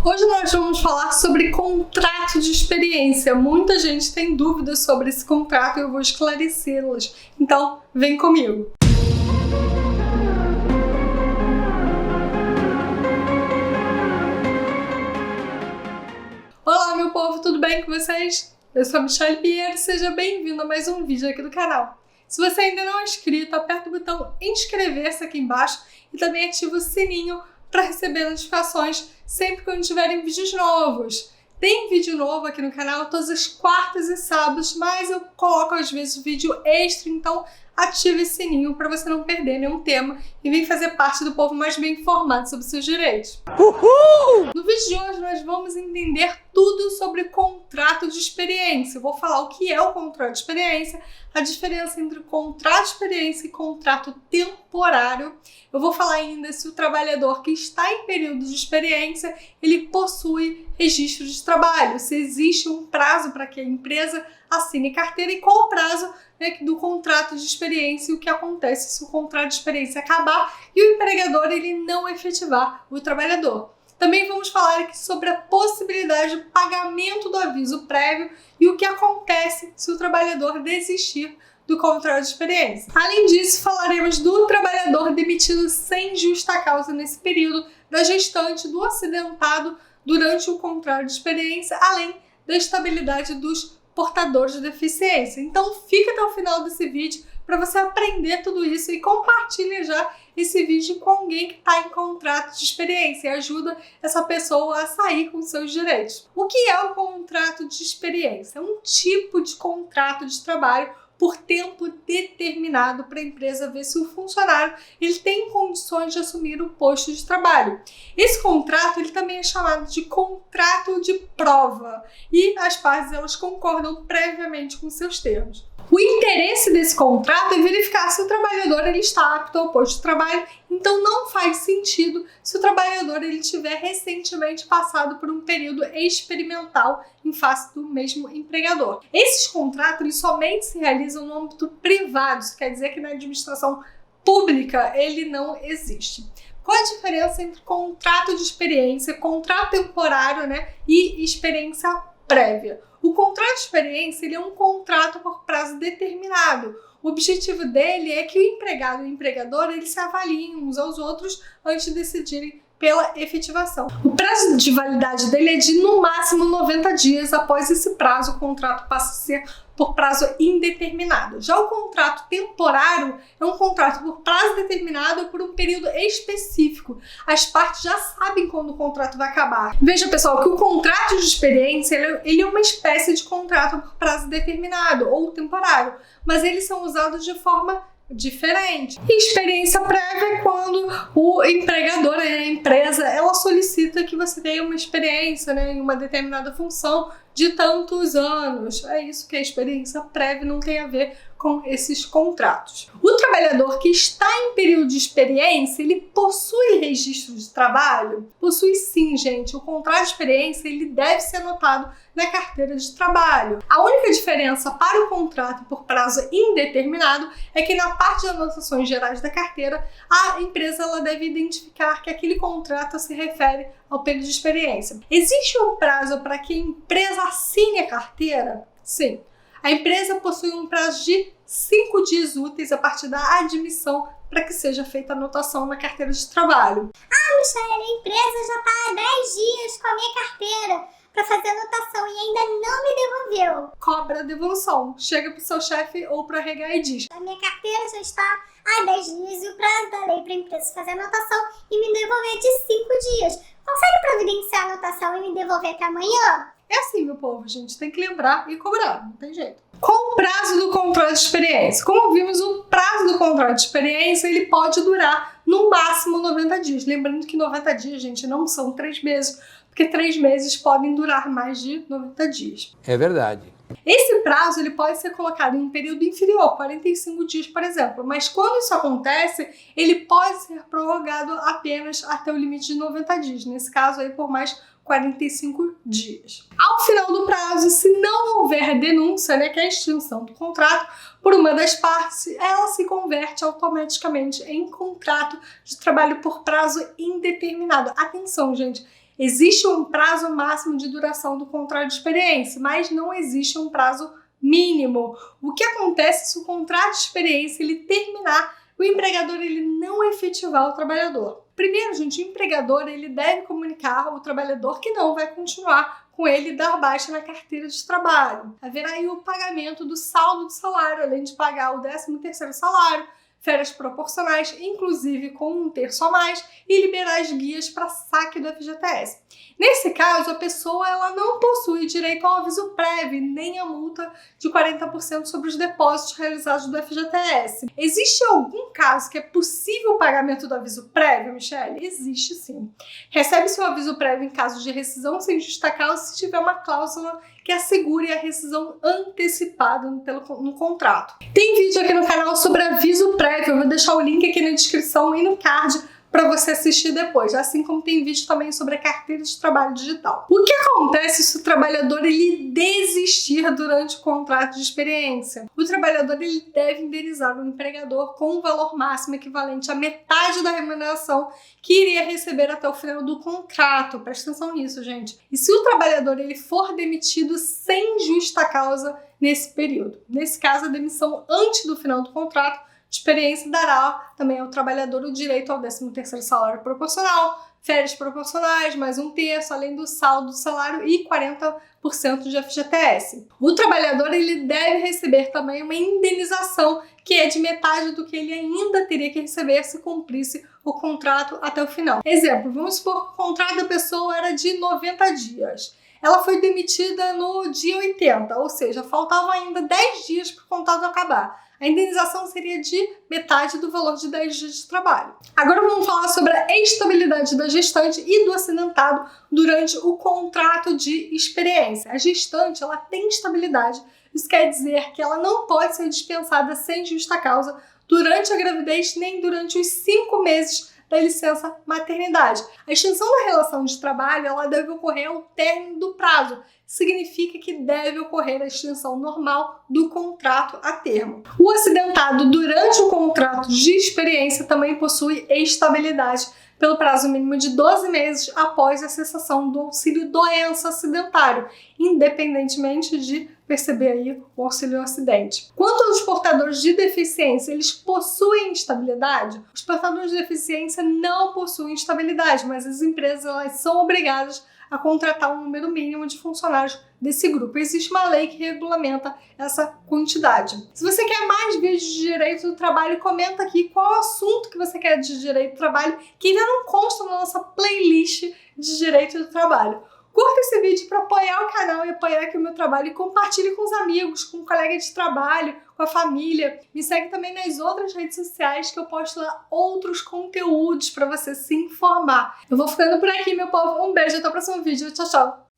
Hoje nós vamos falar sobre contrato de experiência. Muita gente tem dúvidas sobre esse contrato e eu vou esclarecê-las. Então, vem comigo! Olá, meu povo, tudo bem com vocês? Eu sou a Michelle Pinheiro e seja bem-vindo a mais um vídeo aqui do canal. Se você ainda não é inscrito, aperta o botão inscrever-se aqui embaixo e também ativa o sininho para receber notificações sempre quando tiverem vídeos novos. Tem vídeo novo aqui no canal todas as quartas e sábados, mas eu coloco às vezes vídeo extra, então ative esse sininho para você não perder nenhum tema e vir fazer parte do povo mais bem informado sobre seus direitos. Uhul! No vídeo de hoje nós vamos entender tudo sobre contrato de experiência. Eu vou falar o que é o contrato de experiência, a diferença entre contrato de experiência e contrato temporário. Eu vou falar ainda se o trabalhador que está em período de experiência, ele possui registro de trabalho, se existe um prazo para que a empresa assine carteira e qual o prazo do contrato de experiência e o que acontece se o contrato de experiência acabar e o empregador ele não efetivar o trabalhador. Também vamos falar aqui sobre a possibilidade de pagamento do aviso prévio e o que acontece se o trabalhador desistir do contrato de experiência. Além disso, falaremos do trabalhador demitido sem justa causa nesse período, da gestante, do acidentado durante o contrato de experiência, além da estabilidade dos portadores de deficiência. Então fica até o final desse vídeo para você aprender tudo isso e compartilhe já esse vídeo com alguém que está em contrato de experiência e ajuda essa pessoa a sair com seus direitos. O que é o contrato de experiência? É um tipo de contrato de trabalho por tempo determinado para a empresa ver se o funcionário ele tem condições de assumir o posto de trabalho. Esse contrato ele também é chamado de contrato de prova e as partes elas concordam previamente com seus termos. O interesse desse contrato é verificar se o trabalhador ele está apto ao posto de trabalho, então não faz sentido se o trabalhador ele tiver recentemente passado por um período experimental em face do mesmo empregador. Esses contratos eles somente se realizam no âmbito privado, isso quer dizer que na administração pública ele não existe. Qual a diferença entre contrato de experiência, contrato temporário, e experiência prévia? O contrato de experiência ele é um contrato por prazo determinado. O objetivo dele é que o empregado e o empregador eles se avaliem uns aos outros antes de decidirem pela efetivação. O prazo de validade dele é de no máximo 90 dias. Após esse prazo, o contrato passa a ser por prazo indeterminado. Já o contrato temporário é um contrato por prazo determinado por um período específico. As partes já sabem quando o contrato vai acabar. Veja, pessoal, que o contrato de experiência ele é uma espécie de contrato por prazo determinado ou temporário, mas eles são usados de forma diferente. E experiência prévia é quando o empregador, a empresa, ela solicita que você tenha uma experiência em uma determinada função de tantos anos. É isso que é experiência prévia, não tem a ver com esses contratos. O trabalhador que está em período de experiência, ele possui registro de trabalho? Possui sim, gente. O contrato de experiência, ele deve ser anotado na carteira de trabalho. A única diferença para o contrato por prazo indeterminado é que na parte de anotações gerais da carteira, a empresa ela deve identificar que aquele contrato se refere ao período de experiência. Existe um prazo para que a empresa assine a carteira? Sim. A empresa possui um prazo de 5 dias úteis a partir da admissão para que seja feita a anotação na carteira de trabalho. Michelle, a empresa já está há 10 dias com a minha carteira para fazer anotação e ainda não me devolveu. Cobra a devolução. Chega para o seu chefe ou para a RH e diz: a minha carteira já está há 10 dias e o prazo da lei para a empresa fazer anotação e me devolver é de 5 dias. Consegue providenciar a anotação e me devolver até amanhã? É assim, meu povo, a gente tem que lembrar e cobrar, não tem jeito. Qual o prazo do contrato de experiência? Como vimos, o prazo do contrato de experiência ele pode durar no máximo 90 dias. Lembrando que 90 dias, gente, não são 3 meses, porque 3 meses podem durar mais de 90 dias. É verdade. Esse prazo ele pode ser colocado em um período inferior, 45 dias, por exemplo, mas quando isso acontece, ele pode ser prorrogado apenas até o limite de 90 dias, nesse caso aí por mais 45 dias. Ao final do prazo, se não houver denúncia, que é a extinção do contrato, por uma das partes, ela se converte automaticamente em contrato de trabalho por prazo indeterminado. Atenção, gente! Existe um prazo máximo de duração do contrato de experiência, mas não existe um prazo mínimo. O que acontece se o contrato de experiência ele terminar, o empregador ele não efetivar o trabalhador? Primeiro, gente, o empregador ele deve comunicar ao trabalhador que não vai continuar com ele e dar baixa na carteira de trabalho. Haverá aí o pagamento do saldo de salário, além de pagar o 13º salário, férias proporcionais, inclusive com 1/3 a mais, e liberar as guias para saque do FGTS. Nesse caso, a pessoa ela não possui direito ao aviso prévio, nem a multa de 40% sobre os depósitos realizados do FGTS. Existe algum caso que é possível o pagamento do aviso prévio, Michele? Existe sim. Recebe-se o aviso prévio em caso de rescisão sem justa causa se tiver uma cláusula que assegure a rescisão antecipada no contrato. Tem vídeo aqui no canal sobre aviso prévio, eu vou deixar o link aqui na descrição e no card para você assistir depois, assim como tem vídeo também sobre a carteira de trabalho digital. O que acontece se o trabalhador ele desistir durante o contrato de experiência? O trabalhador ele deve indenizar o empregador com um valor máximo equivalente à metade da remuneração que iria receber até o final do contrato. Presta atenção nisso, gente. E se o trabalhador ele for demitido sem justa causa nesse período? Nesse caso, a demissão antes do final do contrato de experiência dará também ao trabalhador o direito ao 13º salário proporcional, férias proporcionais, mais 1/3, além do saldo do salário e 40% de FGTS. O trabalhador ele deve receber também uma indenização que é de metade do que ele ainda teria que receber se cumprisse o contrato até o final. Exemplo, vamos supor que o contrato da pessoa era de 90 dias. Ela foi demitida no dia 80, ou seja, faltavam ainda 10 dias para o contrato acabar. A indenização seria de metade do valor de 10 dias de trabalho. Agora vamos falar sobre a estabilidade da gestante e do acidentado durante o contrato de experiência. A gestante ela tem estabilidade, isso quer dizer que ela não pode ser dispensada sem justa causa durante a gravidez nem durante os 5 meses da licença maternidade. A extinção da relação de trabalho ela deve ocorrer ao término do prazo. Significa que deve ocorrer a extinção normal do contrato a termo. O acidentado durante o contrato de experiência também possui estabilidade pelo prazo mínimo de 12 meses após a cessação do auxílio doença acidentário, independentemente de perceber aí o auxílio acidente. Quanto aos portadores de deficiência, eles possuem estabilidade? Os portadores de deficiência não possuem estabilidade, mas as empresas elas são obrigadas a contratar um número mínimo de funcionários desse grupo. Existe uma lei que regulamenta essa quantidade. Se você quer mais vídeos de direito do trabalho, comenta aqui qual assunto que você quer de direito do trabalho que ainda não consta na nossa playlist de direito do trabalho. Curta esse vídeo para apoiar o canal e apoiar aqui o meu trabalho e compartilhe com os amigos, com o colega de trabalho, com a família. Me segue também nas outras redes sociais que eu posto lá outros conteúdos para você se informar. Eu vou ficando por aqui, meu povo. Um beijo, até o próximo vídeo. Tchau, tchau!